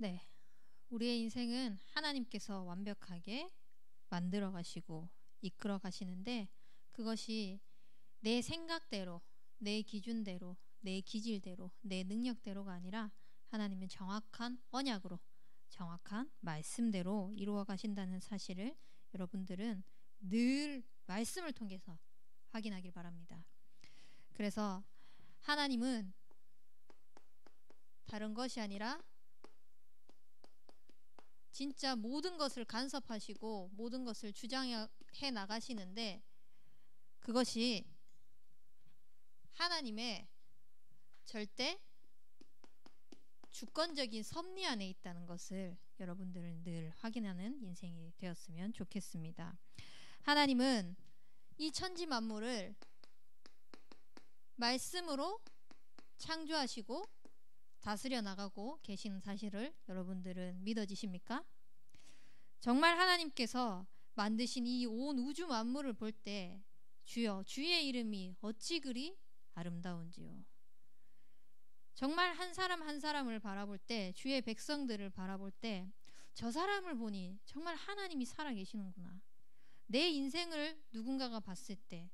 네, 우리의 인생은 하나님께서 완벽하게 만들어 가시고 이끌어 가시는데, 그것이 내 생각대로, 내 기준대로, 내 기질대로, 내 능력대로가 아니라 하나님은 정확한 언약으로, 정확한 말씀대로 이루어 가신다는 사실을 여러분들은 늘 말씀을 통해서 확인하길 바랍니다. 그래서 하나님은 다른 것이 아니라 진짜 모든 것을 간섭하시고 모든 것을 주장해 나가시는데, 그것이 하나님의 절대 주권적인 섭리 안에 있다는 것을 여러분들은 늘 확인하는 인생이 되었으면 좋겠습니다. 하나님은 이 천지 만물을 말씀으로 창조하시고 다스려 나가고 계시는 사실을 여러분들은 믿어지십니까? 정말 하나님께서 만드신 이 온 우주 만물을 볼 때 주여 주의 이름이 어찌 그리 아름다운지요. 정말 한 사람 한 사람을 바라볼 때, 주의 백성들을 바라볼 때 저 사람을 보니 정말 하나님이 살아계시는구나. 내 인생을 누군가가 봤을 때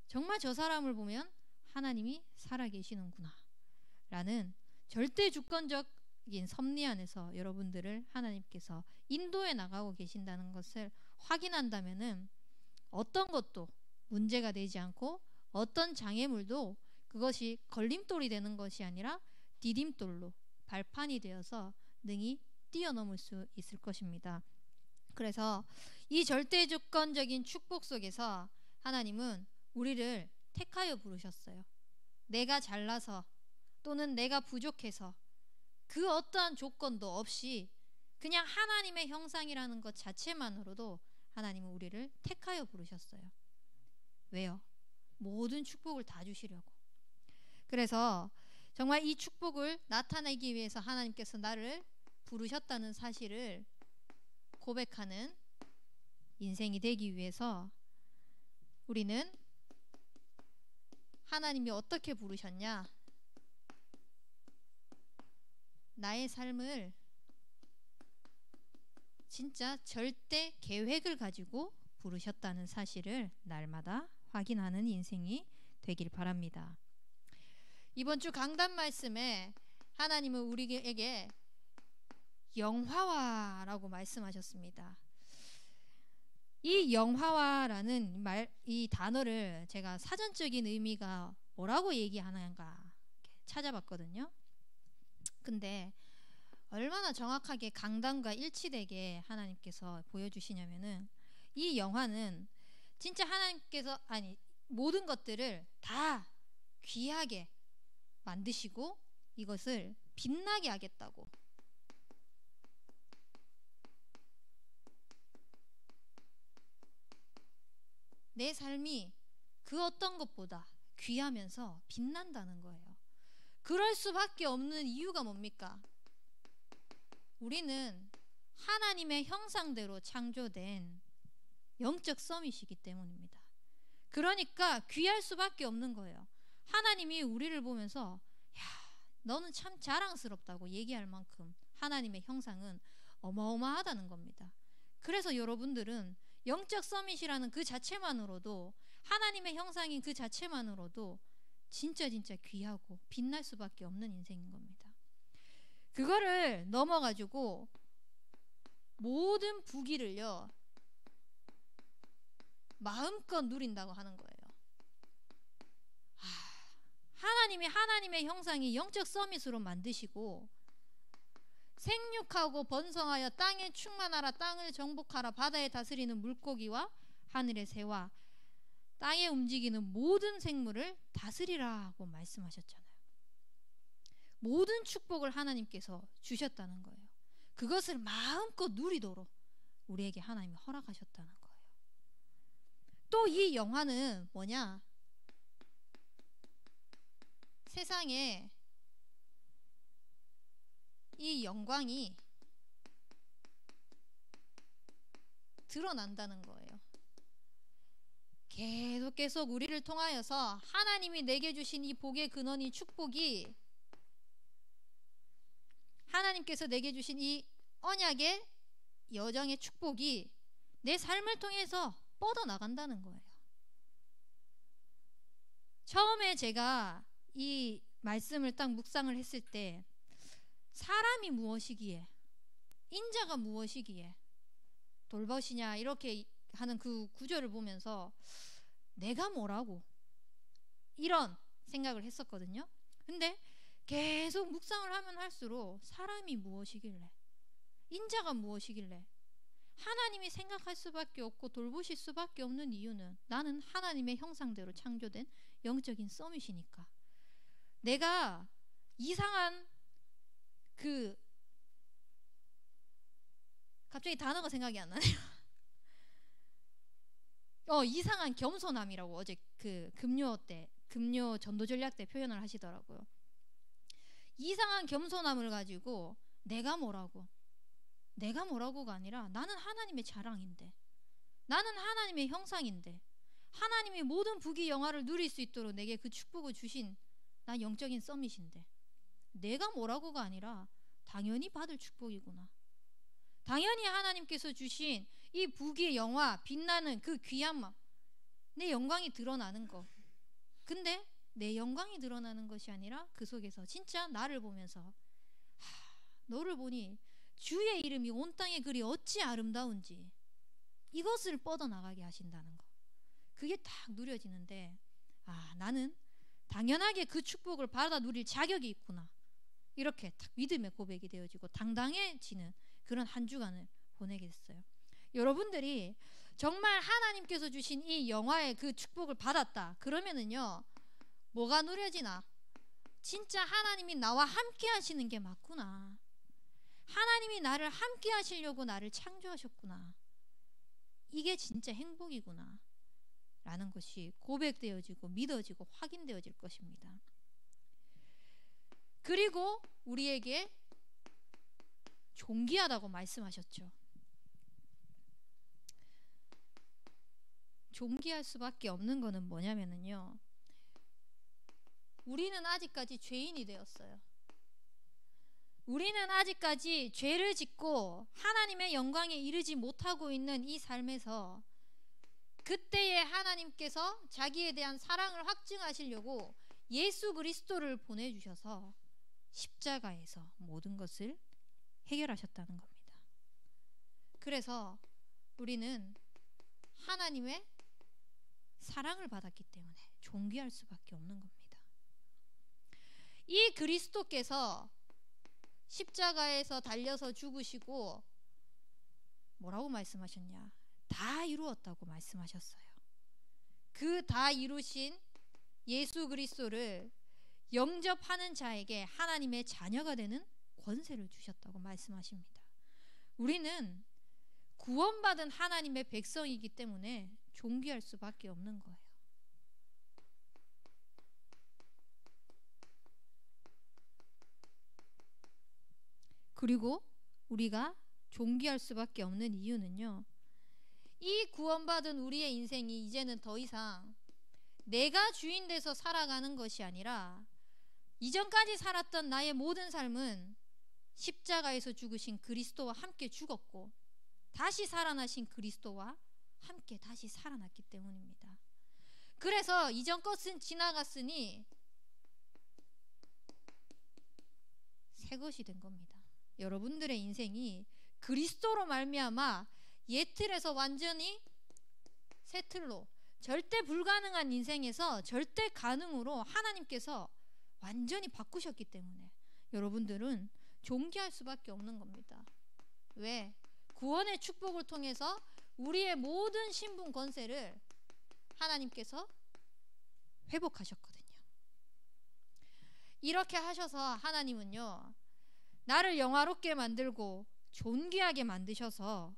정말 저 사람을 보면 하나님이 살아계시는구나 라는 절대 주권적인 섭리 안에서 여러분들을 하나님께서 인도해 나가고 계신다는 것을 확인한다면은 어떤 것도 문제가 되지 않고 어떤 장애물도 그것이 걸림돌이 되는 것이 아니라 디딤돌로 발판이 되어서 능히 뛰어넘을 수 있을 것입니다. 그래서 이 절대 주권적인 축복 속에서 하나님은 우리를 택하여 부르셨어요. 내가 잘나서 또는 내가 부족해서 그 어떠한 조건도 없이 그냥 하나님의 형상이라는 것 자체만으로도 하나님은 우리를 택하여 부르셨어요. 왜요? 모든 축복을 다 주시려고. 그래서 정말 이 축복을 나타내기 위해서 하나님께서 나를 부르셨다는 사실을 고백하는 인생이 되기 위해서 우리는 하나님이 어떻게 부르셨냐? 나의 삶을 진짜 절대 계획을 가지고 부르셨다는 사실을 날마다 확인하는 인생이 되길 바랍니다. 이번 주 강단 말씀에 하나님은 우리에게 영화화라고 말씀하셨습니다. 이 영화화라는 이 단어를 제가 사전적인 의미가 뭐라고 얘기하는가 찾아봤거든요. 근데 얼마나 정확하게 강단과 일치되게 하나님께서 보여주시냐면은, 이 영화는 진짜 하나님께서 모든 것들을 다 귀하게 만드시고 이것을 빛나게 하겠다고, 내 삶이 그 어떤 것보다 귀하면서 빛난다는 거예요. 그럴 수밖에 없는 이유가 뭡니까? 우리는 하나님의 형상대로 창조된 영적 썸이시기 때문입니다. 그러니까 귀할 수밖에 없는 거예요. 하나님이 우리를 보면서 야, 너는 참 자랑스럽다고 얘기할 만큼 하나님의 형상은 어마어마하다는 겁니다. 그래서 여러분들은 영적 서밋이라는 그 자체만으로도, 하나님의 형상인 그 자체만으로도 진짜 귀하고 빛날 수밖에 없는 인생인 겁니다. 그거를 넘어가지고 모든 부귀를요 마음껏 누린다고 하는 거예요. 하나님이 하나님의 형상이 영적 서밋으로 만드시고 생육하고 번성하여 땅에 충만하라, 땅을 정복하라, 바다에 다스리는 물고기와 하늘의 새와 땅에 움직이는 모든 생물을 다스리라고 말씀하셨잖아요. 모든 축복을 하나님께서 주셨다는 거예요. 그것을 마음껏 누리도록 우리에게 하나님이 허락하셨다는 거예요. 또 이 영화는 뭐냐? 세상에 이 영광이 드러난다는 거예요. 계속 우리를 통하여서 하나님이 내게 주신 이 복의 근원이 축복이 하나님께서 내게 주신 이 언약의 여정의 축복이 내 삶을 통해서 뻗어나간다는 거예요. 처음에 제가 이 말씀을 딱 묵상을 했을 때 사람이 무엇이기에, 인자가 무엇이기에 돌보시냐 이렇게 하는 그 구절을 보면서 내가 뭐라고 이런 생각을 했었거든요. 근데 계속 묵상을 하면 할수록 사람이 무엇이길래, 인자가 무엇이길래 하나님이 생각할 수밖에 없고 돌보실 수밖에 없는 이유는 나는 하나님의 형상대로 창조된 영적인 썸이시니까. 내가 이상한 갑자기 단어가 생각이 안 나네요. 이상한 겸손함이라고 어제 그 금요 전도 전략 때 표현을 하시더라고요. 이상한 겸손함을 가지고 내가 뭐라고가 아니라 나는 하나님의 자랑인데, 나는 하나님의 형상인데, 하나님이 모든 부귀 영화를 누릴 수 있도록 내게 그 축복을 주신 나 영적인 썸이신데 내가 뭐라고가 아니라 당연히 받을 축복이구나. 당연히 하나님께서 주신 이 부귀 영화, 빛나는 그 귀함, 내 영광이 드러나는 거. 근데 내 영광이 드러나는 것이 아니라 그 속에서 진짜 나를 보면서 너를 보니 주의 이름이 온 땅에 그리 어찌 아름다운지 이것을 뻗어나가게 하신다는 거. 그게 딱 누려지는데 나는 당연하게 그 축복을 받아 누릴 자격이 있구나. 이렇게 딱 믿음의 고백이 되어지고 당당해지는 그런 한 주간을 보내게 됐어요. 여러분들이 정말 하나님께서 주신 이 영화의 그 축복을 받았다 그러면은요, 뭐가 누려지나? 진짜 하나님이 나와 함께 하시는 게 맞구나. 하나님이 나를 함께 하시려고 나를 창조하셨구나. 이게 진짜 행복이구나 라는 것이 고백되어지고 믿어지고 확인되어질 것입니다. 그리고 우리에게 존귀하다고 말씀하셨죠. 존귀할 수밖에 없는 거는 뭐냐면요, 우리는 아직까지 죄인이 되었어요. 우리는 아직까지 죄를 짓고 하나님의 영광에 이르지 못하고 있는 이 삶에서 그때에 하나님께서 자기에 대한 사랑을 확증하시려고 예수 그리스도를 보내주셔서 십자가에서 모든 것을 해결하셨다는 겁니다. 그래서 우리는 하나님의 사랑을 받았기 때문에 존귀할 수밖에 없는 겁니다. 이 그리스도께서 십자가에서 달려서 죽으시고 뭐라고 말씀하셨냐? 다 이루었다고 말씀하셨어요. 그 다 이루신 예수 그리스도를 영접하는 자에게 하나님의 자녀가 되는 권세를 주셨다고 말씀하십니다. 우리는 구원받은 하나님의 백성이기 때문에 존귀할 수밖에 없는 거예요. 그리고 우리가 존귀할 수밖에 없는 이유는요, 이 구원받은 우리의 인생이 이제는 더 이상 내가 주인 돼서 살아가는 것이 아니라 이전까지 살았던 나의 모든 삶은 십자가에서 죽으신 그리스도와 함께 죽었고 다시 살아나신 그리스도와 함께 다시 살아났기 때문입니다. 그래서 이전 것은 지나갔으니 새 것이 된 겁니다. 여러분들의 인생이 그리스도로 말미암아 옛 틀에서 완전히 새 틀로, 절대 불가능한 인생에서 절대 가능으로 하나님께서 완전히 바꾸셨기 때문에 여러분들은 존귀할 수밖에 없는 겁니다. 왜? 구원의 축복을 통해서 우리의 모든 신분 권세를 하나님께서 회복하셨거든요. 이렇게 하셔서 하나님은요, 나를 영화롭게 만들고 존귀하게 만드셔서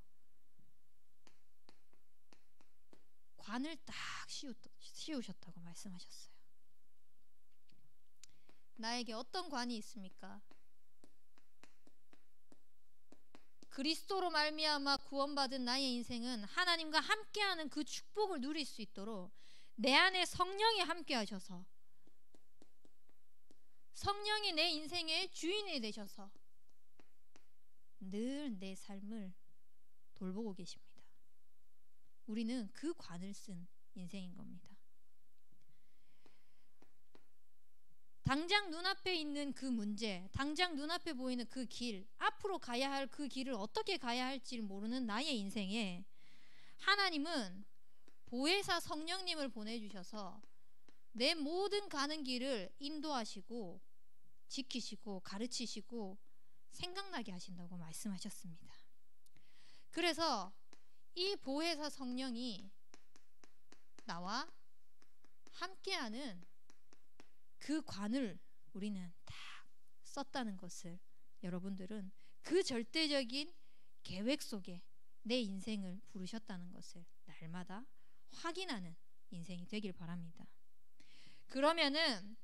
관을 딱 씌우셨다고 말씀하셨어요. 나에게 어떤 관이 있습니까? 그리스도로 말미암아 구원받은 나의 인생은 하나님과 함께하는 그 축복을 누릴 수 있도록 내 안에 성령이 함께 하셔서 성령이 내 인생의 주인이 되셔서 늘 내 삶을 돌보고 계십니다. 우리는 그 관을 쓴 인생인 겁니다. 당장 눈앞에 있는 그 문제, 당장 눈앞에 보이는 그 길, 앞으로 가야 할 그 길을 어떻게 가야 할지 모르는 나의 인생에 하나님은 보혜사 성령님을 보내주셔서 내 모든 가는 길을 인도하시고 지키시고 가르치시고 생각나게 하신다고 말씀하셨습니다. 그래서 이 보혜사 성령이 나와 함께하는 그 관을 우리는 다 썼다는 것을 여러분들은 그 절대적인 계획 속에 내 인생을 부르셨다는 것을 날마다 확인하는 인생이 되길 바랍니다. 그러면은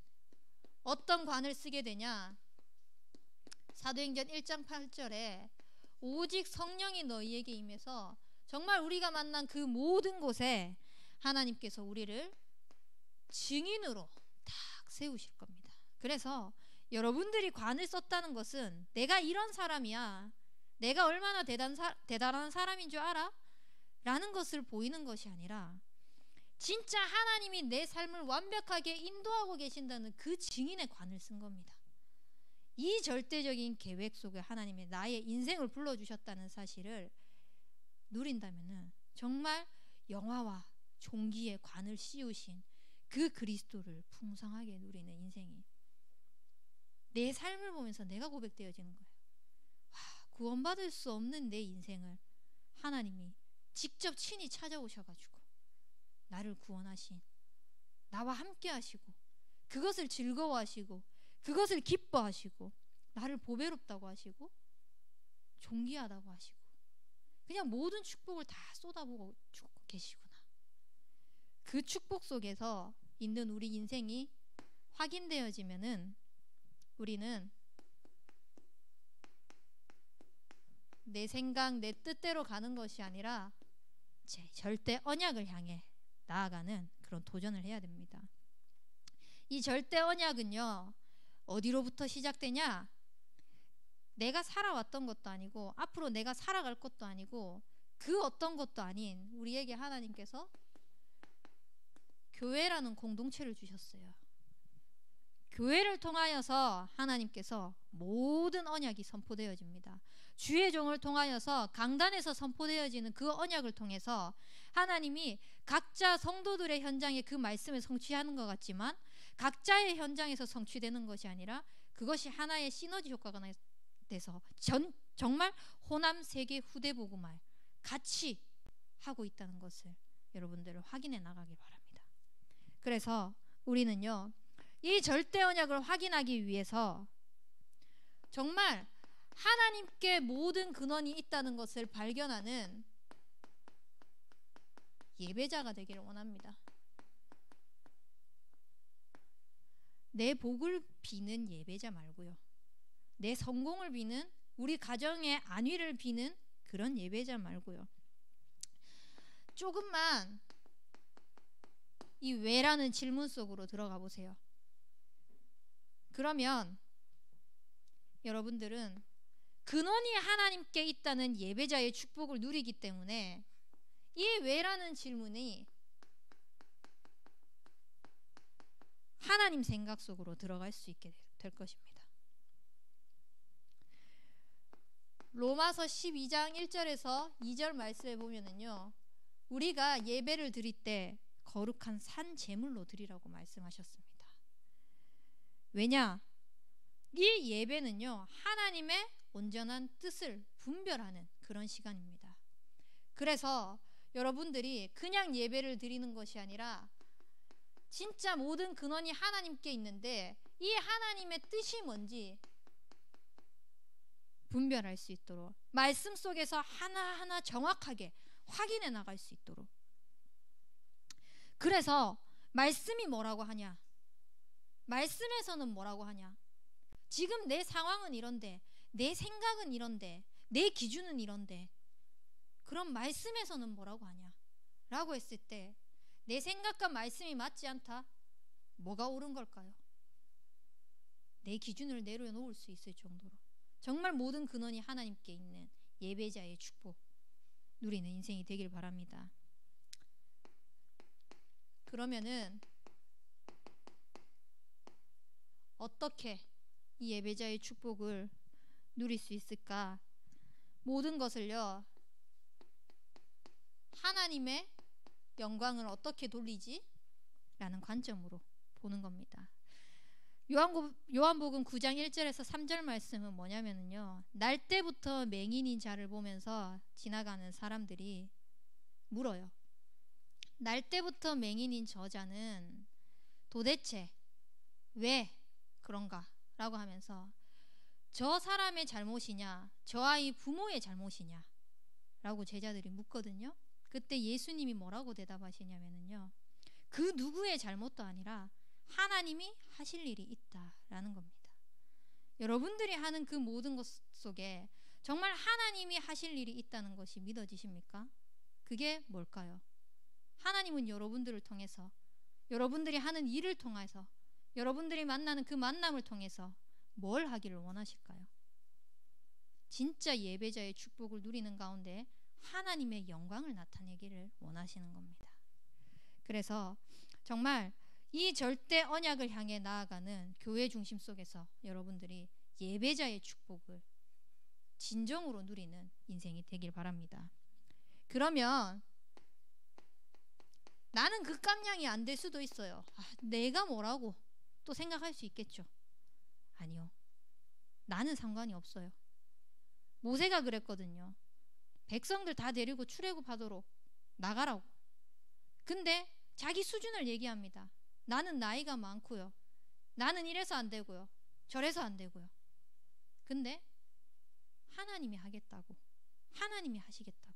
어떤 관을 쓰게 되냐? 사도행전 1장 8절에 오직 성령이 너희에게 임해서 정말 우리가 만난 그 모든 곳에 하나님께서 우리를 증인으로 딱 세우실 겁니다. 그래서 여러분들이 관을 썼다는 것은 내가 이런 사람이야, 내가 얼마나 대단한 사람인 줄 알아? 라는 것을 보이는 것이 아니라 진짜 하나님이 내 삶을 완벽하게 인도하고 계신다는 그 증인의 관을 쓴 겁니다. 이 절대적인 계획 속에 하나님이 나의 인생을 불러주셨다는 사실을 누린다면은 정말 영화와 종기의 관을 씌우신 그 그리스도를 풍성하게 누리는 인생이 내 삶을 보면서 내가 고백되어지는 거예요. 와, 구원받을 수 없는 내 인생을 하나님이 직접 친히 찾아오셔가지고 나를 구원하신, 나와 함께 하시고 그것을 즐거워하시고 그것을 기뻐하시고 나를 보배롭다고 하시고 존귀하다고 하시고 그냥 모든 축복을 다 쏟아부어 주고 계시구나. 그 축복 속에서 있는 우리 인생이 확인되어지면은 우리는 내 생각, 내 뜻대로 가는 것이 아니라 제 절대 언약을 향해 나아가는 그런 도전을 해야 됩니다. 이 절대 언약은요, 어디로부터 시작되냐? 내가 살아왔던 것도 아니고 앞으로 내가 살아갈 것도 아니고 그 어떤 것도 아닌 우리에게 하나님께서 교회라는 공동체를 주셨어요. 교회를 통하여서 하나님께서 모든 언약이 선포되어집니다. 주의 종을 통하여서 강단에서 선포되어지는 그 언약을 통해서 하나님이 각자 성도들의 현장에 그 말씀을 성취하는 것 같지만 각자의 현장에서 성취되는 것이 아니라 그것이 하나의 시너지 효과가 돼서 정말 호남 세계 후대 복음을 같이 하고 있다는 것을 여러분들을 확인해 나가기 바랍니다. 그래서 우리는요, 이 절대 언약을 확인하기 위해서 정말 하나님께 모든 근원이 있다는 것을 발견하는 예배자가 되기를 원합니다. 내 복을 비는 예배자 말고요, 내 성공을 비는, 우리 가정의 안위를 비는 그런 예배자 말고요, 조금만 이 왜라는 질문 속으로 들어가 보세요. 그러면 여러분들은 근원이 하나님께 있다는 예배자의 축복을 누리기 때문에 이 왜라는 질문이 하나님 생각 속으로 들어갈 수 있게 될 것입니다. 로마서 12장 1절에서 2절 말씀에 보면은요, 우리가 예배를 드릴 때 거룩한 산 제물로 드리라고 말씀하셨습니다. 왜냐? 이 예배는요, 하나님의 온전한 뜻을 분별하는 그런 시간입니다. 그래서 여러분들이 그냥 예배를 드리는 것이 아니라 진짜 모든 근원이 하나님께 있는데 이 하나님의 뜻이 뭔지 분별할 수 있도록 말씀 속에서 하나하나 정확하게 확인해 나갈 수 있도록. 그래서 말씀이 뭐라고 하냐? 말씀에서는 뭐라고 하냐? 지금 내 상황은 이런데, 내 생각은 이런데, 내 기준은 이런데, 그럼 말씀에서는 뭐라고 하냐? 라고 했을 때 내 생각과 말씀이 맞지 않다? 뭐가 옳은 걸까요? 내 기준을 내려놓을 수 있을 정도로 정말 모든 근원이 하나님께 있는 예배자의 축복 누리는 인생이 되길 바랍니다. 그러면은 어떻게 이 예배자의 축복을 누릴 수 있을까? 모든 것을요, 하나님의 영광을 어떻게 돌리지? 라는 관점으로 보는 겁니다. 요한복음 9장 1절에서 3절 말씀은 뭐냐면요, 날 때부터 맹인인 자를 보면서 지나가는 사람들이 물어요. 날 때부터 맹인인 저자는 도대체 왜 그런가? 라고 하면서 저 사람의 잘못이냐, 저 아이 부모의 잘못이냐? 라고 제자들이 묻거든요. 그때 예수님이 뭐라고 대답하시냐면요, 그 누구의 잘못도 아니라 하나님이 하실 일이 있다라는 겁니다. 여러분들이 하는 그 모든 것 속에 정말 하나님이 하실 일이 있다는 것이 믿어지십니까? 그게 뭘까요? 하나님은 여러분들을 통해서, 여러분들이 하는 일을 통해서, 여러분들이 만나는 그 만남을 통해서 뭘 하기를 원하실까요? 진짜 예배자의 축복을 누리는 가운데 하나님의 영광을 나타내기를 원하시는 겁니다. 그래서 정말 이 절대 언약을 향해 나아가는 교회 중심 속에서 여러분들이 예배자의 축복을 진정으로 누리는 인생이 되길 바랍니다. 그러면 나는 그 깜냥이 안 될 수도 있어요. 내가 뭐라고 또 생각할 수 있겠죠. 아니요, 나는 상관이 없어요. 모세가 그랬거든요. 백성들 다 데리고 출애굽하도록 나가라고. 근데 자기 수준을 얘기합니다. 나는 나이가 많고요, 나는 이래서 안 되고요, 저래서 안 되고요. 근데 하나님이 하겠다고, 하나님이 하시겠다고,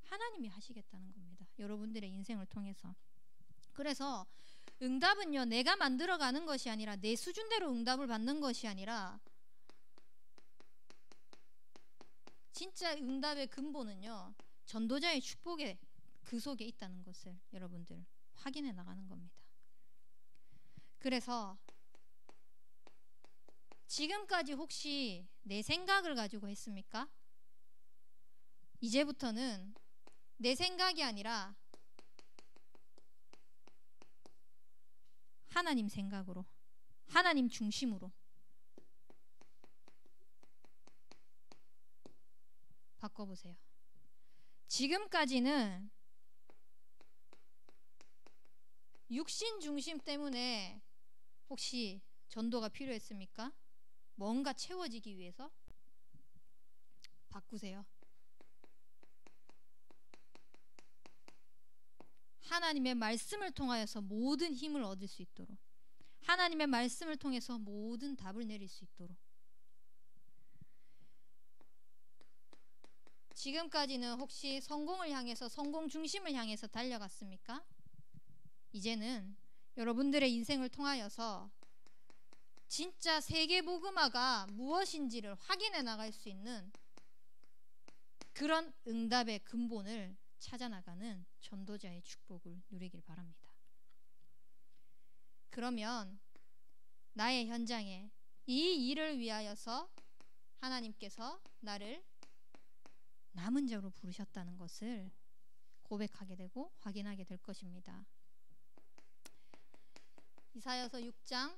하나님이 하시겠다는 겁니다. 여러분들의 인생을 통해서. 그래서 응답은요, 내가 만들어가는 것이 아니라, 내 수준대로 응답을 받는 것이 아니라, 진짜 응답의 근본은요, 전도자의 축복의 그 속에 있다는 것을 여러분들 확인해 나가는 겁니다. 그래서 지금까지 혹시 내 생각을 가지고 했습니까? 이제부터는 내 생각이 아니라 하나님 생각으로, 하나님 중심으로 바꿔보세요. 지금까지는 육신 중심 때문에 혹시 전도가 필요했습니까? 뭔가 채워지기 위해서? 바꾸세요. 하나님의 말씀을 통하여서 모든 힘을 얻을 수 있도록, 하나님의 말씀을 통해서 모든 답을 내릴 수 있도록. 지금까지는 혹시 성공을 향해서, 성공 중심을 향해서 달려갔습니까? 이제는 여러분들의 인생을 통하여서 진짜 세계복음화가 무엇인지를 확인해 나갈 수 있는 그런 응답의 근본을 찾아나가는 전도자의 축복을 누리길 바랍니다. 그러면 나의 현장에 이 일을 위하여서 하나님께서 나를 남은 자로 부르셨다는 것을 고백하게 되고 확인하게 될 것입니다. 이사야서 6장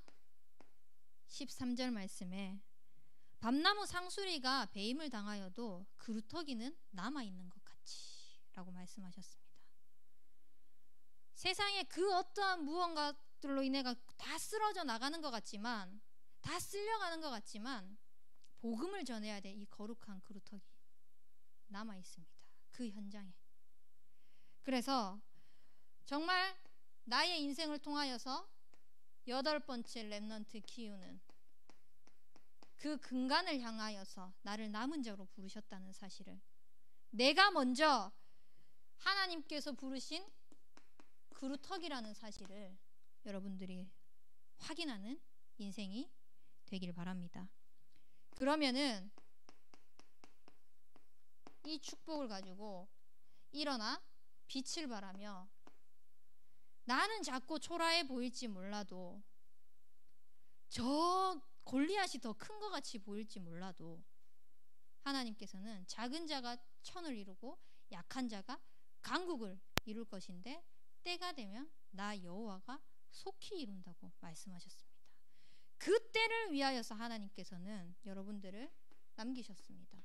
13절 말씀에 밤나무 상수리가 배임을 당하여도 그루터기는 남아있는 것 같이 라고 말씀하셨습니다. 세상에 그 어떠한 무언가들로 인해가 다 쓰러져 나가는 것 같지만, 다 쓸려가는 것 같지만, 복음을 전해야 될 이 거룩한 그루터기 남아있습니다. 그 현장에. 그래서 정말 나의 인생을 통하여서 8번째 렘넌트 키우는 그 근간을 향하여서 나를 남은 자로 부르셨다는 사실을, 내가 먼저 하나님께서 부르신 그루터기라는 사실을 여러분들이 확인하는 인생이 되길 바랍니다. 그러면은 이 축복을 가지고 일어나 빛을 발하며, 나는 작고 초라해 보일지 몰라도, 저 골리앗이 더 큰 것 같이 보일지 몰라도, 하나님께서는 작은 자가 천을 이루고 약한 자가 강국을 이룰 것인데 때가 되면 나 여호와가 속히 이룬다고 말씀하셨습니다. 그 때를 위하여서 하나님께서는 여러분들을 남기셨습니다.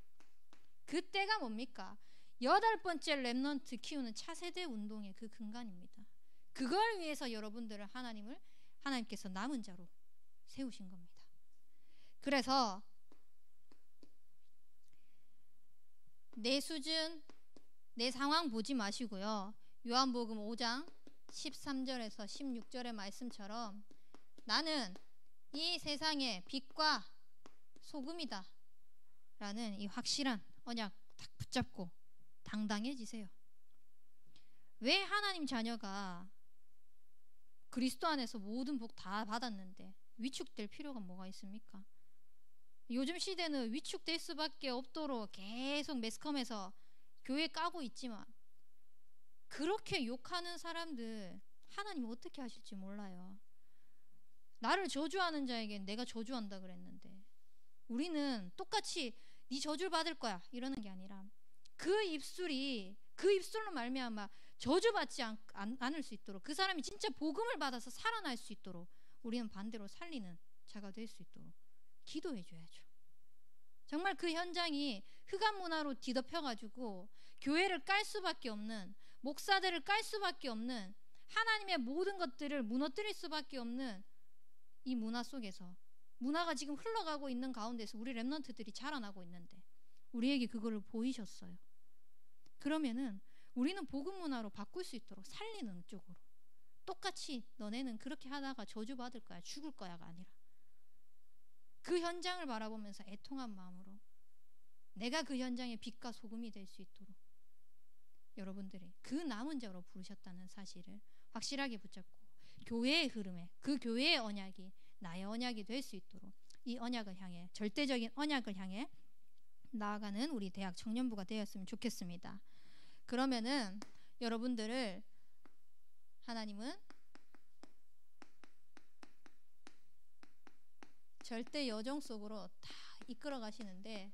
그 때가 뭡니까? 8번째 렘넌트 키우는 차세대 운동의 그 근간입니다. 그걸 위해서 여러분들을 하나님께서 남은 자로 세우신 겁니다. 그래서 내 수준, 내 상황 보지 마시고요. 요한복음 5장 13절에서 16절의 말씀처럼 나는 이 세상의 빛과 소금이다 라는 이 확실한 언약 딱 붙잡고 당당해지세요. 왜 하나님 자녀가 그리스도 안에서 모든 복 다 받았는데 위축될 필요가 뭐가 있습니까? 요즘 시대는 위축될 수밖에 없도록 계속 매스컴에서 교회 까고 있지만 그렇게 욕하는 사람들 하나님 어떻게 하실지 몰라요. 나를 저주하는 자에게 내가 저주한다 그랬는데 우리는 똑같이 네 저주를 받을 거야 이러는 게 아니라 그 입술로 말미암아 저주받지 않을 수 있도록 그 사람이 진짜 복음을 받아서 살아날 수 있도록 우리는 반대로 살리는 자가 될 수 있도록 기도해 줘야죠. 정말 그 현장이 흑암 문화로 뒤덮여가지고 교회를 깔 수밖에 없는, 목사들을 깔 수밖에 없는, 하나님의 모든 것들을 무너뜨릴 수밖에 없는 이 문화 속에서 문화가 지금 흘러가고 있는 가운데서 우리 렘넌트들이 자라나고 있는데 우리에게 그거를 보이셨어요. 그러면은 우리는 복음 문화로 바꿀 수 있도록 살리는 쪽으로 똑같이 너네는 그렇게 하다가 저주받을 거야 죽을 거야가 아니라 그 현장을 바라보면서 애통한 마음으로 내가 그 현장의 빛과 소금이 될 수 있도록 여러분들이 그 남은 자로 부르셨다는 사실을 확실하게 붙잡고 교회의 흐름에 그 교회의 언약이 나의 언약이 될 수 있도록 이 언약을 향해 절대적인 언약을 향해 나아가는 우리 대학 청년부가 되었으면 좋겠습니다. 그러면은 여러분들을 하나님은 절대 여정 속으로 다 이끌어 가시는데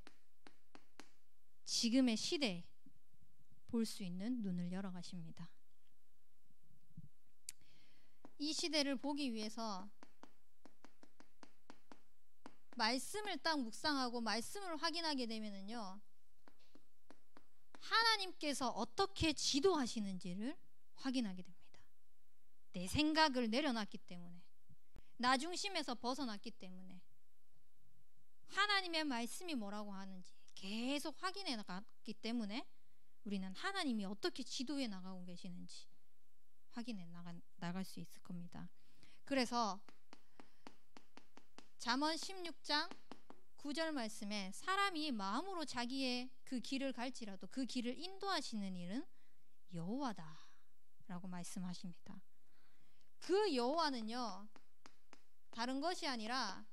지금의 시대에 볼 수 있는 눈을 열어 가십니다. 이 시대를 보기 위해서 말씀을 딱 묵상하고 말씀을 확인하게 되면은요, 하나님께서 어떻게 지도하시는지를 확인하게 됩니다. 내 생각을 내려놨기 때문에, 나 중심에서 벗어났기 때문에, 하나님의 말씀이 뭐라고 하는지 계속 확인해 나갔기 때문에 우리는 하나님이 어떻게 지도해 나가고 계시는지 확인해 나갈 수 있을 겁니다. 그래서 잠언 16장 9절 말씀에 사람이 마음으로 자기의 그 길을 갈지라도 그 길을 인도하시는 일은 여호와다 라고 말씀하십니다. 그 여호와는요 다른 것이 아니라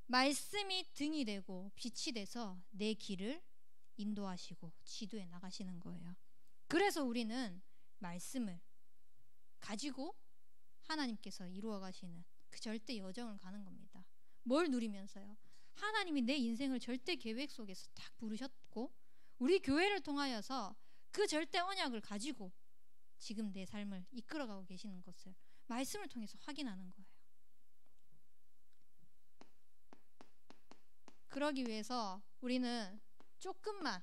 말씀이 등이 되고 빛이 돼서 내 길을 인도하시고 지도해 나가시는 거예요. 그래서 우리는 말씀을 가지고 하나님께서 이루어 가시는 그 절대 여정을 가는 겁니다. 뭘 누리면서요? 하나님이 내 인생을 절대 계획 속에서 딱 부르셨고 우리 교회를 통하여서 그 절대 언약을 가지고 지금 내 삶을 이끌어가고 계시는 것을 말씀을 통해서 확인하는 거예요. 그러기 위해서 우리는 조금만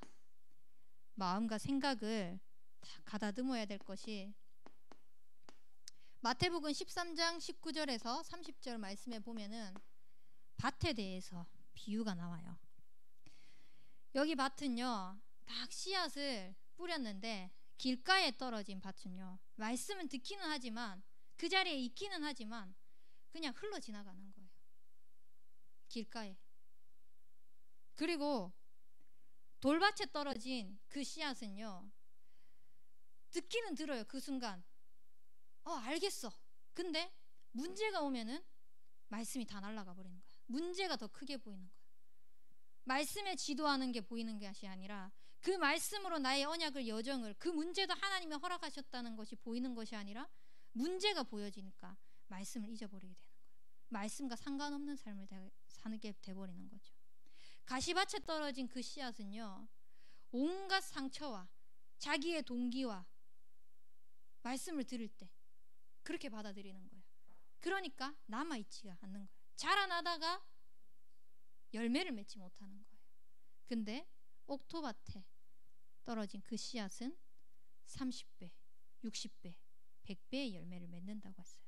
마음과 생각을 다 가다듬어야 될 것이 마태복음 13장 19절에서 30절 말씀에 보면은 밭에 대해서 비유가 나와요. 여기 밭은요 딱 씨앗을 뿌렸는데 길가에 떨어진 밭은요 말씀은 듣기는 하지만 그 자리에 있기는 하지만 그냥 흘러 지나가는 거예요. 길가에. 그리고 돌밭에 떨어진 그 씨앗은요 듣기는 들어요. 그 순간 알겠어. 근데 문제가 오면은 말씀이 다 날아가 버리는 거야. 문제가 더 크게 보이는 거야. 말씀에 지도하는 게 보이는 것이 아니라 그 말씀으로 나의 언약을 여정을 그 문제도 하나님이 허락하셨다는 것이 보이는 것이 아니라 문제가 보여지니까 말씀을 잊어버리게 되는 거예요. 말씀과 상관없는 삶을 사게 돼버리는 거죠. 가시밭에 떨어진 그 씨앗은요, 온갖 상처와 자기의 동기와 말씀을 들을 때 그렇게 받아들이는 거예요. 그러니까 남아있지가 않는 거예요. 자라나다가 열매를 맺지 못하는 거예요. 근데 옥토밭에 떨어진 그 씨앗은 30배, 60배, 100배의 열매를 맺는다고 했어요.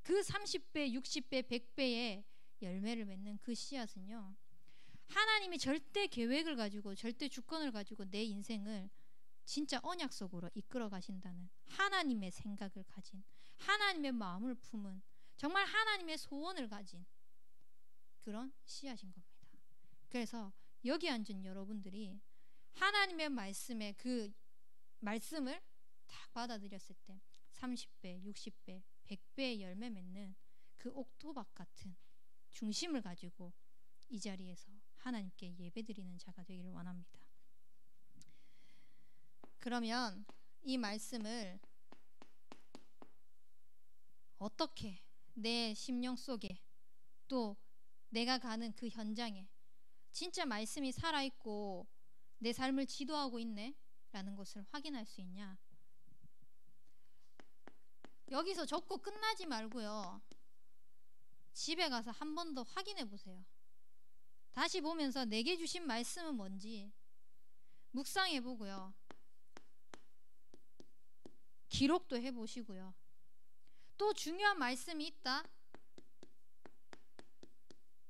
그 30배, 60배, 100배의 열매를 맺는 그 씨앗은요, 하나님이 절대 계획을 가지고 절대 주권을 가지고 내 인생을 진짜 언약 속으로 이끌어 가신다는 하나님의 생각을 가진, 하나님의 마음을 품은, 정말 하나님의 소원을 가진 그런 씨앗인 겁니다. 그래서 여기 앉은 여러분들이 하나님의 말씀에 그 말씀을 딱 받아들였을 때 30배, 60배, 100배의 열매 맺는 그 옥토밭 같은 중심을 가지고 이 자리에서 하나님께 예배드리는 자가 되기를 원합니다. 그러면 이 말씀을 어떻게 내 심령 속에, 또 내가 가는 그 현장에 진짜 말씀이 살아있고 내 삶을 지도하고 있네 라는 것을 확인할 수 있냐? 여기서 적고 끝나지 말고요, 집에 가서 한 번 더 확인해 보세요. 다시 보면서 내게 주신 말씀은 뭔지 묵상해 보고요, 기록도 해 보시고요, 또 중요한 말씀이 있다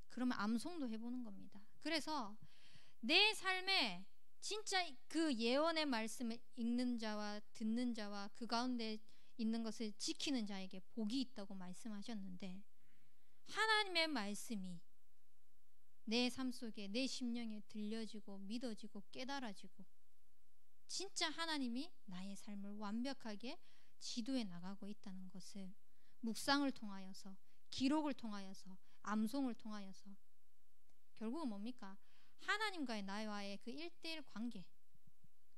그러면 암송도 해보는 겁니다. 그래서 내 삶에 진짜 그 예언의 말씀을 읽는 자와 듣는 자와 그 가운데 있는 것을 지키는 자에게 복이 있다고 말씀하셨는데, 하나님의 말씀이 내 삶 속에, 내 심령에 들려지고 믿어지고 깨달아지고 진짜 하나님이 나의 삶을 완벽하게 지도해 나가고 있다는 것을 묵상을 통하여서, 기록을 통하여서, 암송을 통하여서 결국은 뭡니까? 하나님과의 나와의 그 1대1 관계,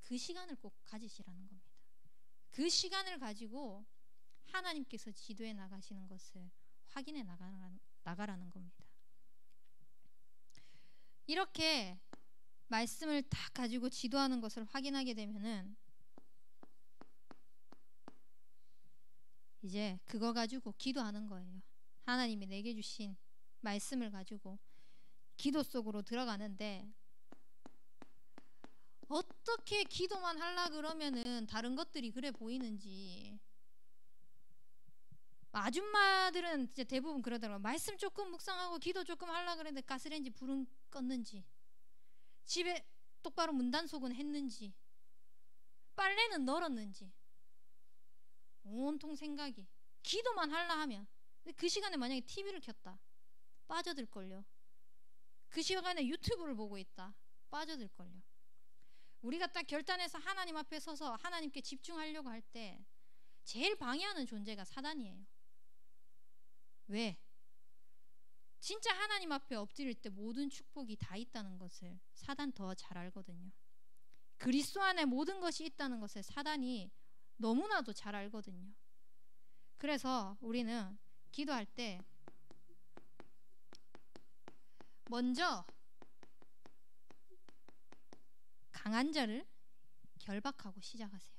그 시간을 꼭 가지시라는 겁니다. 그 시간을 가지고 하나님께서 지도해 나가시는 것을 확인해 나가라는 겁니다. 이렇게 말씀을 다 가지고 지도하는 것을 확인하게 되면은 이제 그거 가지고 기도하는 거예요. 하나님이 내게 주신 말씀을 가지고 기도 속으로 들어가는데, 어떻게 기도만 하려 그러면은 다른 것들이 그래 보이는지. 아줌마들은 진짜 대부분 그러더라고요. 말씀 조금 묵상하고 기도 조금 하려 그랬는데 가스레인지 불은 껐는지, 집에 똑바로 문단속은 했는지, 빨래는 널었는지, 온통 생각이. 기도만 하려 하면, 그 시간에 만약에 TV를 켰다, 빠져들걸요. 그 시간에 유튜브를 보고 있다, 빠져들걸요. 우리가 딱 결단해서 하나님 앞에 서서 하나님께 집중하려고 할 때 제일 방해하는 존재가 사단이에요. 왜? 진짜 하나님 앞에 엎드릴 때 모든 축복이 다 있다는 것을 사단 더 잘 알거든요. 그리스도 안에 모든 것이 있다는 것을 사단이 너무나도 잘 알거든요. 그래서 우리는 기도할 때 먼저 강한 자를 결박하고 시작하세요.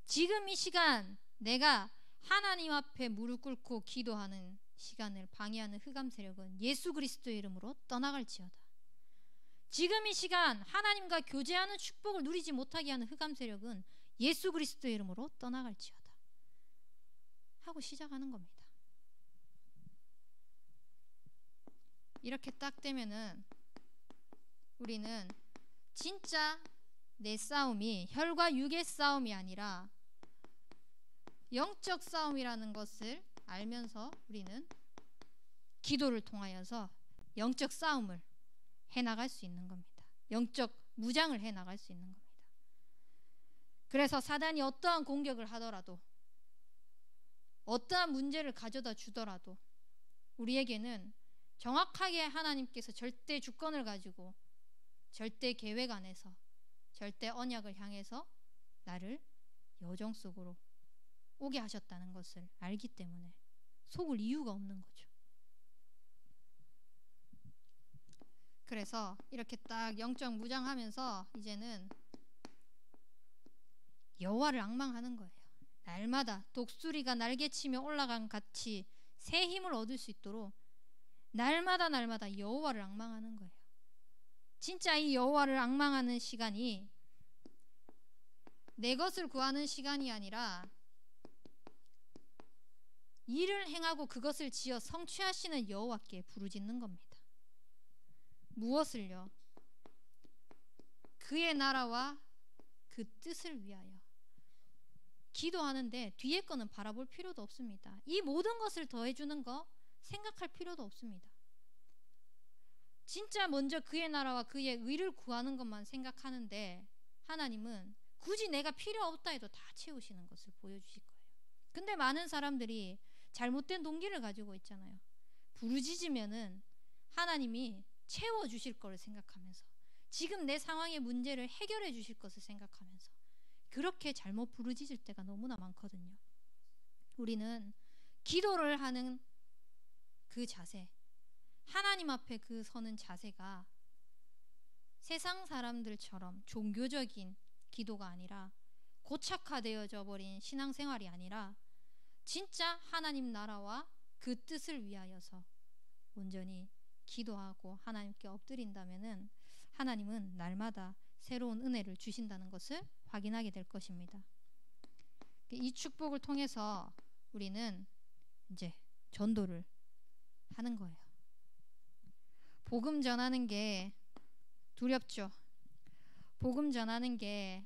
지금 이 시간 내가 하나님 앞에 무릎 꿇고 기도하는 시간을 방해하는 흑암 세력은 예수 그리스도의 이름으로 떠나갈지어다. 지금 이 시간 하나님과 교제하는 축복을 누리지 못하게 하는 흑암 세력은 예수 그리스도의 이름으로 떠나갈지어다 하고 시작하는 겁니다. 이렇게 딱 되면은 우리는 진짜 내 싸움이 혈과 육의 싸움이 아니라 영적 싸움이라는 것을 알면서 우리는 기도를 통하여서 영적 싸움을 해나갈 수 있는 겁니다. 영적 무장을 해나갈 수 있는 겁니다. 그래서 사단이 어떠한 공격을 하더라도, 어떠한 문제를 가져다 주더라도 우리에게는 정확하게 하나님께서 절대 주권을 가지고 절대 계획 안에서 절대 언약을 향해서 나를 여정 속으로 오게 하셨다는 것을 알기 때문에 속을 이유가 없는 거죠. 그래서 이렇게 딱 영적 무장하면서 이제는 여호와를 앙망하는 거예요. 날마다 독수리가 날개치며 올라간 같이 새 힘을 얻을 수 있도록 날마다 여호와를 앙망하는 거예요. 진짜 이 여호와를 앙망하는 시간이 내 것을 구하는 시간이 아니라 일을 행하고 그것을 지어 성취하시는 여호와께 부르짖는 겁니다. 무엇을요? 그의 나라와 그 뜻을 위하여. 기도하는데 뒤에 거는 바라볼 필요도 없습니다. 이 모든 것을 더해주는 거 생각할 필요도 없습니다. 진짜 먼저 그의 나라와 그의 의를 구하는 것만 생각하는데 하나님은 굳이 내가 필요 없다 해도 다 채우시는 것을 보여주실 거예요. 근데 많은 사람들이 잘못된 동기를 가지고 있잖아요. 부르짖으면은 하나님이 채워주실 거를 생각하면서 지금 내 상황의 문제를 해결해 주실 것을 생각하면서 그렇게 잘못 부르짖을 때가 너무나 많거든요. 우리는 기도를 하는 그 자세, 하나님 앞에 그 서는 자세가 세상 사람들처럼 종교적인 기도가 아니라 고착화되어져 버린 신앙생활이 아니라 진짜 하나님 나라와 그 뜻을 위하여서 온전히 기도하고 하나님께 엎드린다면은 하나님은 날마다 새로운 은혜를 주신다는 것을 확인하게 될 것입니다. 이 축복을 통해서 우리는 이제 전도를 하는 거예요. 복음 전하는 게 두렵죠. 복음 전하는 게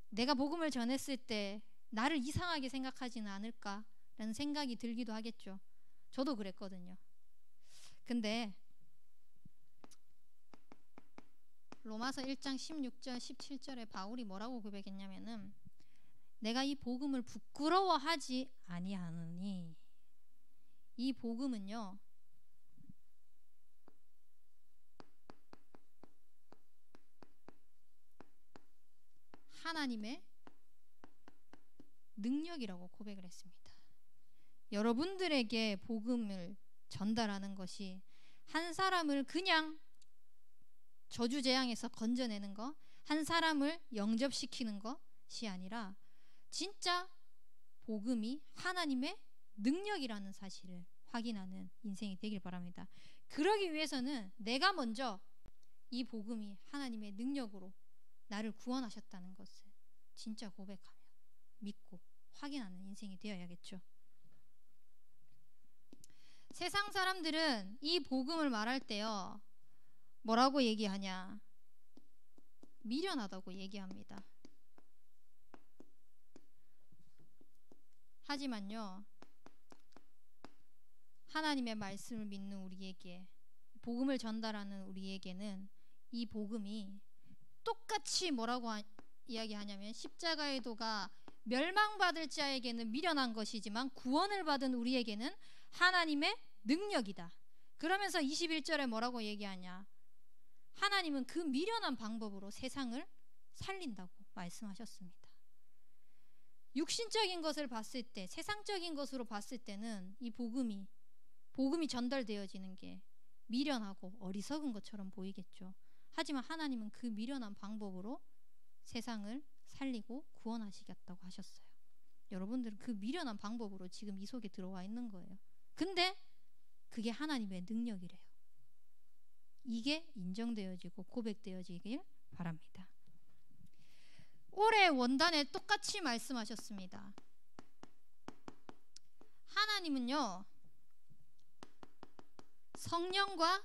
내가 복음을 전했을 때 나를 이상하게 생각하지는 않을까라는 생각이 들기도 하겠죠. 저도 그랬거든요. 근데 로마서 1장 16절 17절에 바울이 뭐라고 고백했냐면은 내가 이 복음을 부끄러워하지 아니하느니, 이 복음은요 하나님의 능력이라고 고백을 했습니다. 여러분들에게 복음을 전달하는 것이 한 사람을 그냥 저주재앙에서 건져내는 것, 한 사람을 영접시키는 것이 아니라 진짜 복음이 하나님의 능력이라는 사실을 확인하는 인생이 되길 바랍니다. 그러기 위해서는 내가 먼저 이 복음이 하나님의 능력으로 나를 구원하셨다는 것을 진짜 고백하며 믿고 확인하는 인생이 되어야겠죠. 세상 사람들은 이 복음을 말할 때요 뭐라고 얘기하냐? 미련하다고 얘기합니다. 하지만요 하나님의 말씀을 믿는 우리에게, 복음을 전달하는 우리에게는 이 복음이 똑같이 뭐라고 이야기하냐면 십자가의 도가 멸망받을 자에게는 미련한 것이지만 구원을 받은 우리에게는 하나님의 능력이다. 그러면서 21절에 뭐라고 얘기하냐? 하나님은 그 미련한 방법으로 세상을 살린다고 말씀하셨습니다. 육신적인 것을 봤을 때, 세상적인 것으로 봤을 때는 이 복음이 전달되어지는 게 미련하고 어리석은 것처럼 보이겠죠. 하지만 하나님은 그 미련한 방법으로 세상을 살리고 구원하시겠다고 하셨어요. 여러분들은 그 미련한 방법으로 지금 이 속에 들어와 있는 거예요. 근데 그게 하나님의 능력이래요. 이게 인정되어지고 고백되어지길 바랍니다. 올해 원단에 똑같이 말씀하셨습니다. 하나님은요 성령과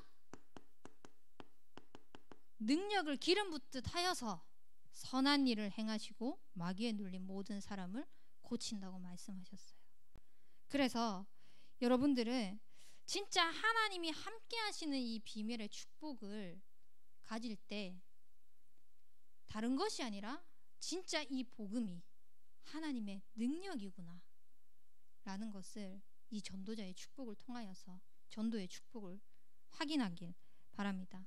능력을 기름 붓듯 하여서 선한 일을 행하시고 마귀에 눌린 모든 사람을 고친다고 말씀하셨어요. 그래서 여러분들은 진짜 하나님이 함께 하시는 이 비밀의 축복을 가질 때 다른 것이 아니라 진짜 이 복음이 하나님의 능력이구나 라는 것을 이 전도자의 축복을 통하여서 전도의 축복을 확인하길 바랍니다.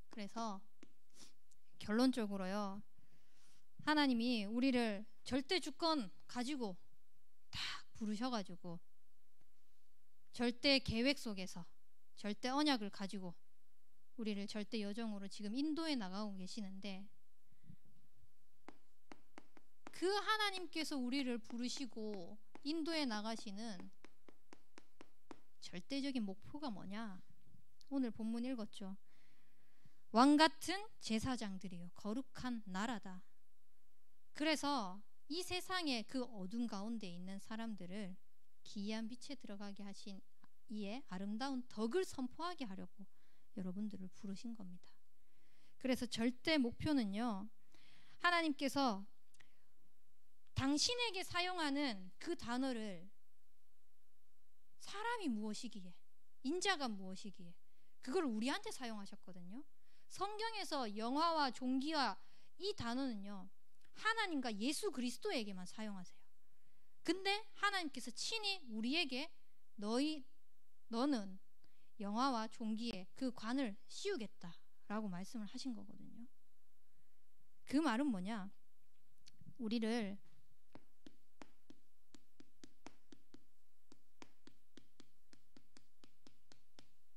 그래서 결론적으로요 하나님이 우리를 절대 주권 가지고 딱 부르셔가지고 절대 계획 속에서 절대 언약을 가지고 우리를 절대 여정으로 지금 인도해 나가고 계시는데, 그 하나님께서 우리를 부르시고 인도해 나가시는 절대적인 목표가 뭐냐? 오늘 본문 읽었죠. 왕같은 제사장들이요 거룩한 나라다. 그래서 이 세상의 그 어둠 가운데 있는 사람들을 기이한 빛에 들어가게 하신 이에 아름다운 덕을 선포하게 하려고 여러분들을 부르신 겁니다. 그래서 절대 목표는요, 하나님께서 당신에게 사용하는 그 단어를 사람이 무엇이기에, 인자가 무엇이기에, 그걸 우리한테 사용하셨거든요. 성경에서 영화와 종기와 이 단어는요, 하나님과 예수 그리스도에게만 사용하세요. 근데 하나님께서 친히 우리에게 너는 영화와 종기에 그 관을 씌우겠다라고 말씀을 하신 거거든요. 그 말은 뭐냐? 우리를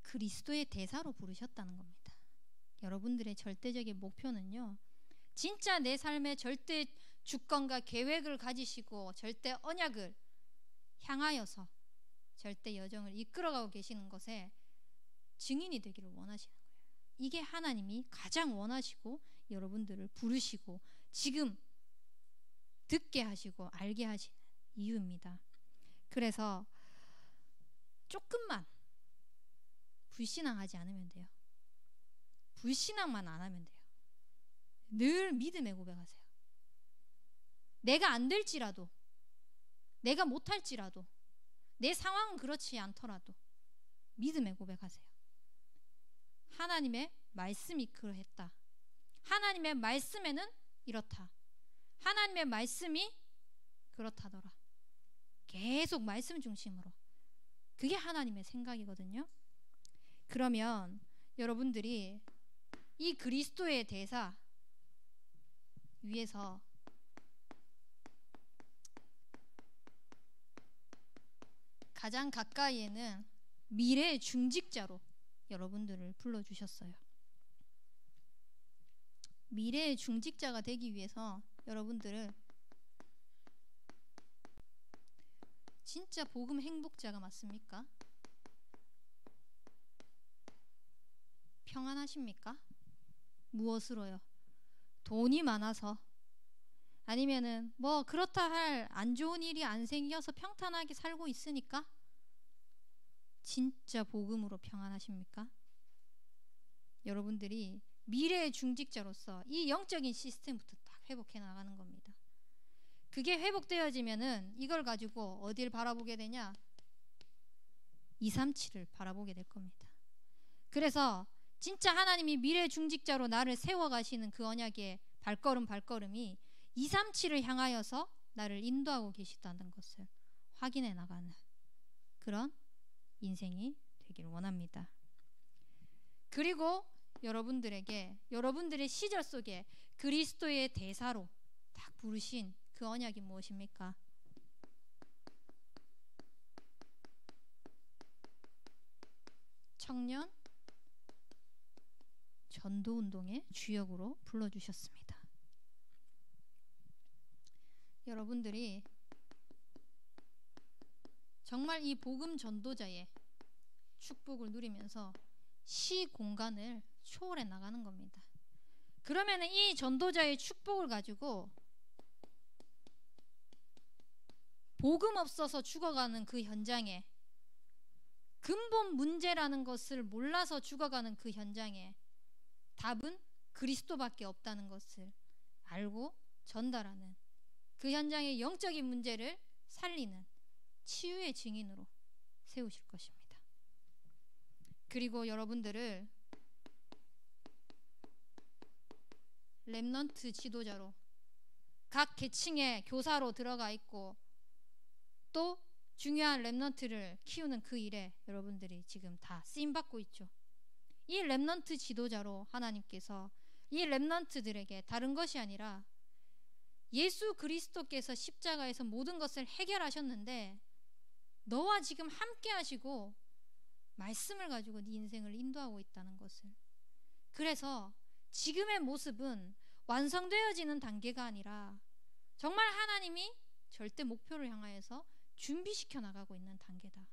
그리스도의 대사로 부르셨다는 겁니다. 여러분들의 절대적인 목표는요, 진짜 내 삶의 절대 주권과 계획을 가지시고 절대 언약을 향하여서 절대 여정을 이끌어가고 계시는 것에 증인이 되기를 원하시는 거예요. 이게 하나님이 가장 원하시고 여러분들을 부르시고 지금 듣게 하시고 알게 하시는 이유입니다. 그래서 조금만 불신앙하지 않으면 돼요. 불신앙만 안 하면 돼요. 늘 믿음의 고백하세요. 내가 안 될지라도, 내가 못할지라도, 내 상황은 그렇지 않더라도 믿음의 고백하세요. 하나님의 말씀이 그러했다. 하나님의 말씀에는 이렇다. 하나님의 말씀이 그렇다더라. 계속 말씀 중심으로. 그게 하나님의 생각이거든요. 그러면 여러분들이 이 그리스도의 대사 위에서 가장 가까이에는 미래의 중직자로 여러분들을 불러주셨어요. 미래의 중직자가 되기 위해서 여러분들을 진짜 복음 행복자가 맞습니까? 평안하십니까? 무엇으로요? 돈이 많아서, 아니면은 뭐 그렇다 할 안 좋은 일이 안 생겨서 평탄하게 살고 있으니까? 진짜 복음으로 평안하십니까? 여러분들이 미래의 중직자로서 이 영적인 시스템부터 딱 회복해 나가는 겁니다. 그게 회복되어지면은 이걸 가지고 어딜 바라보게 되냐? 237을 바라보게 될 겁니다. 그래서 진짜 하나님이 미래 중직자로 나를 세워가시는 그 언약의 발걸음이 237을 향하여서 나를 인도하고 계시다는 것을 확인해 나가는 그런 인생이 되기를 원합니다. 그리고 여러분들에게 여러분들의 시절 속에 그리스도의 대사로 딱 부르신 그 언약이 무엇입니까? 청년 전도운동의 주역으로 불러주셨습니다. 여러분들이 정말 이 복음 전도자의 축복을 누리면서 시 공간을 초월해 나가는 겁니다. 그러면 이 전도자의 축복을 가지고 복음 없어서 죽어가는 그 현장에, 근본 문제라는 것을 몰라서 죽어가는 그 현장에 답은 그리스도밖에 없다는 것을 알고 전달하는, 그 현장의 영적인 문제를 살리는 치유의 증인으로 세우실 것입니다. 그리고 여러분들을 렘넌트 지도자로, 각 계층의 교사로 들어가 있고 또 중요한 렘넌트를 키우는 그 일에 여러분들이 지금 다 쓰임받고 있죠. 이 렘넌트 지도자로 하나님께서 이 렘넌트들에게 다른 것이 아니라 예수 그리스도께서 십자가에서 모든 것을 해결하셨는데 너와 지금 함께 하시고 말씀을 가지고 네 인생을 인도하고 있다는 것을. 그래서 지금의 모습은 완성되어지는 단계가 아니라 정말 하나님이 절대 목표를 향하여서 준비시켜 나가고 있는 단계다.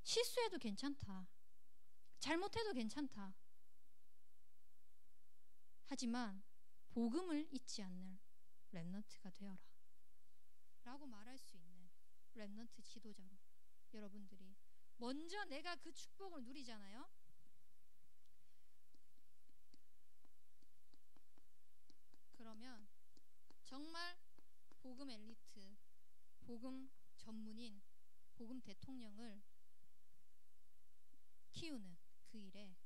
실수해도 괜찮다. 잘못해도 괜찮다. 하지만 복음을 잊지 않는 렘넌트가 되어라 라고 말할 수 있는 렘넌트 지도자로 여러분들이 먼저 내가 그 축복을 누리잖아요. 그러면 정말 복음 엘리트, 복음 전문인, 복음 대통령을 키우는 그 일에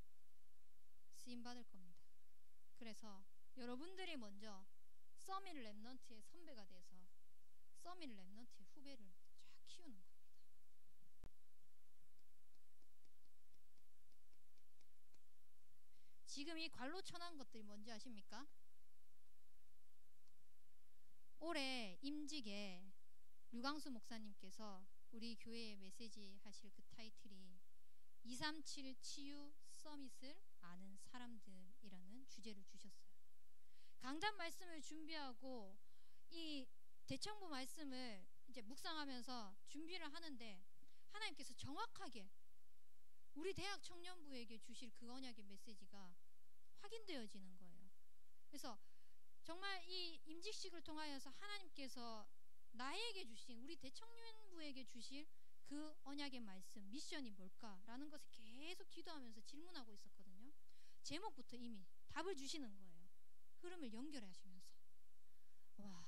쓰임받을 겁니다. 그래서 여러분들이 먼저 서밋 렘넌트의 선배가 돼서 서밋 렘넌트의 후배를 쫙 키우는 겁니다. 지금 이 관로천한 것들이 뭔지 아십니까? 올해 임직에 류광수 목사님께서 우리 교회에 메시지 하실 그 타이틀이 237 치유 서밋을 아는 사람들이라는 주제를 주셨어요. 강단 말씀을 준비하고 이 대청부 말씀을 이제 묵상하면서 준비를 하는데 하나님께서 정확하게 우리 대학 청년부에게 주실 그 언약의 메시지가 확인되어지는 거예요. 그래서 정말 이 임직식을 통하여서 하나님께서 나에게 주신, 우리 대청년부에게 주실 그 언약의 말씀, 미션이 뭘까라는 것을 계속 기도하면서 질문하고 있었거든요. 제목부터 이미 답을 주시는 거예요. 흐름을 연결해 하시면서. 와,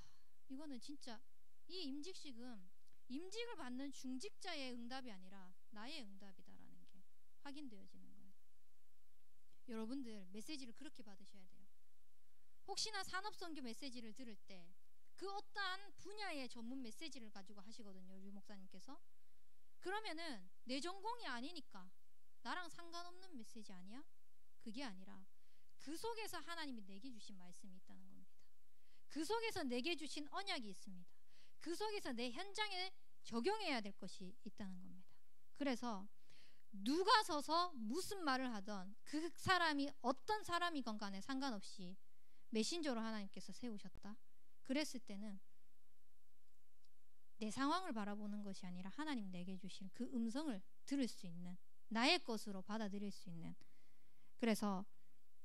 이거는 진짜 이 임직식은 임직을 받는 중직자의 응답이 아니라 나의 응답이다라는 게 확인되어지는 거예요. 여러분들 메시지를 그렇게 받으셔야 돼요. 혹시나 산업선교 메시지를 들을 때 그 어떠한 분야의 전문 메시지를 가지고 하시거든요, 류 목사님께서. 그러면은 내 전공이 아니니까 나랑 상관없는 메시지 아니야? 그게 아니라 그 속에서 하나님이 내게 주신 말씀이 있다는 겁니다. 그 속에서 내게 주신 언약이 있습니다. 그 속에서 내 현장에 적용해야 될 것이 있다는 겁니다. 그래서 누가 서서 무슨 말을 하던 그 사람이 어떤 사람이건 간에 상관없이 메신저로 하나님께서 세우셨다. 그랬을 때는 내 상황을 바라보는 것이 아니라 하나님 내게 주신 그 음성을 들을 수 있는, 나의 것으로 받아들일 수 있는, 그래서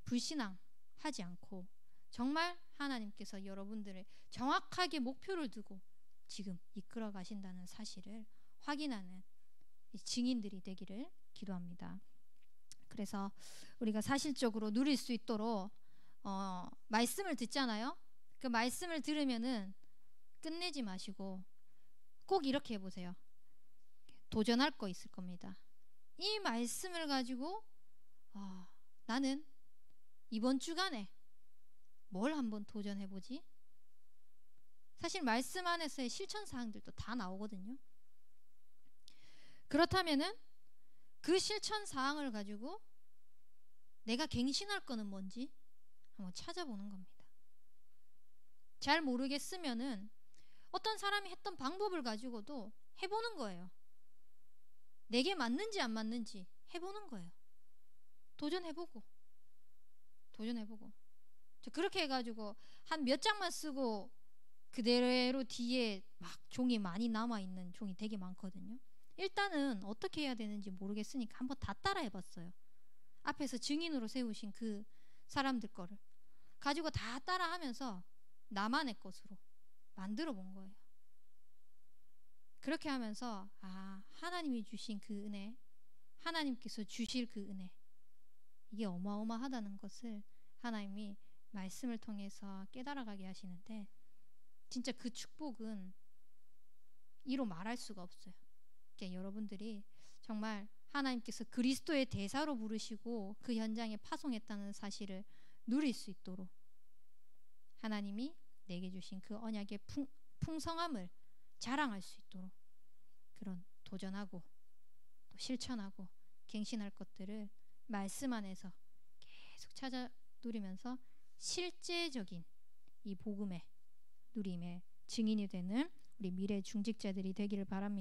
불신앙하지 않고 정말 하나님께서 여러분들을 정확하게 목표를 두고 지금 이끌어 가신다는 사실을 확인하는 증인들이 되기를 기도합니다. 그래서 우리가 사실적으로 누릴 수 있도록 말씀을 듣잖아요. 그 말씀을 들으면은 끝내지 마시고 꼭 이렇게 해보세요. 도전할 거 있을 겁니다. 이 말씀을 가지고 나는 이번 주간에 뭘 한번 도전해보지? 사실 말씀 안에서의 실천사항들도 다 나오거든요. 그렇다면은 그 실천사항을 가지고 내가 갱신할 거는 뭔지 한번 찾아보는 겁니다. 잘 모르겠으면은 어떤 사람이 했던 방법을 가지고도 해보는 거예요. 내게 맞는지 안 맞는지 해보는 거예요. 도전해보고 그렇게 해가지고 한 몇 장만 쓰고 그대로 뒤에 막 종이 많이 남아있는 종이 되게 많거든요. 일단은 어떻게 해야 되는지 모르겠으니까 한번 다 따라 해봤어요. 앞에서 증인으로 세우신 그 사람들 거를 가지고 다 따라 하면서 나만의 것으로 만들어 본 거예요. 그렇게 하면서 하나님이 주신 그 은혜, 하나님께서 주실 그 은혜, 이게 어마어마하다는 것을 하나님이 말씀을 통해서 깨달아가게 하시는데 진짜 그 축복은 이로 말할 수가 없어요. 그러니까 여러분들이 정말 하나님께서 그리스도의 대사로 부르시고 그 현장에 파송했다는 사실을 누릴 수 있도록 하나님이 내게 주신 그 언약의 풍성함을 자랑할 수 있도록 그런 도전하고 또 실천하고 갱신할 것들을 말씀 안에서 계속 찾아 누리면서 실제적인 이 복음의 누림의 증인이 되는 우리 미래 중직자들이 되기를 바랍니다.